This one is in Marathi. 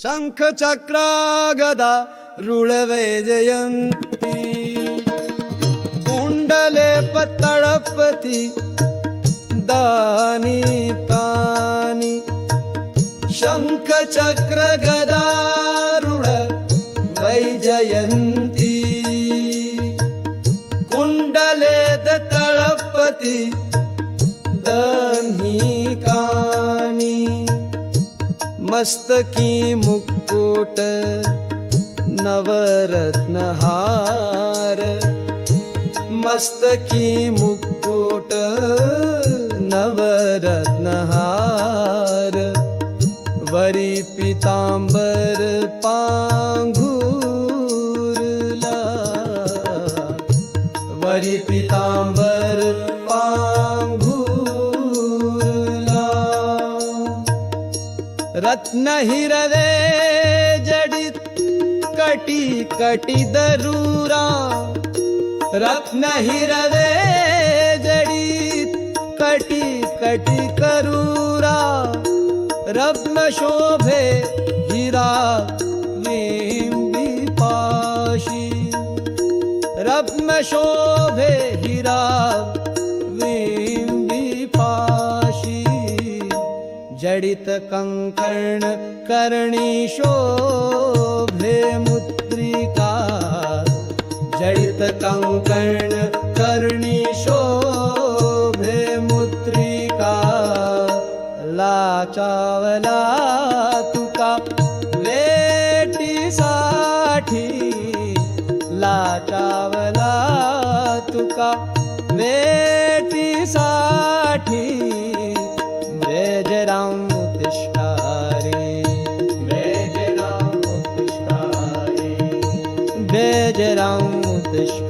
शंख चक्र गदा रुळवैजयंती कुंडले पतळपती दानी तानी शंख चक्र गदा रुळवैजयंती कुंडले तळपती दह्निकानी मस्तकी मुकुट नवरत्नहार मस्तकी मुकुट नवरत्नहार वरी पीतांबर पांघुरला वरी पीतांबर रत्न हिरवे जडित कटी कटी दरूरा रत्न हिरवे जडित कटी कटी करूरा रत्न शोभे हिरा लिंबी पाशी रत्न शोभे हिरा लिंबी पाशी जडित कंकर्ण कर्णी शोभे मुद्रिका जडित कंकर्ण कर्णी शोभे मुद्रिका लाचावला तुका वेटीसाठी लाचावला तुका वेटीसाठी वेजराम तिष्ठारे वेजराम तिष्ठारे वेजराम तिष्ठारे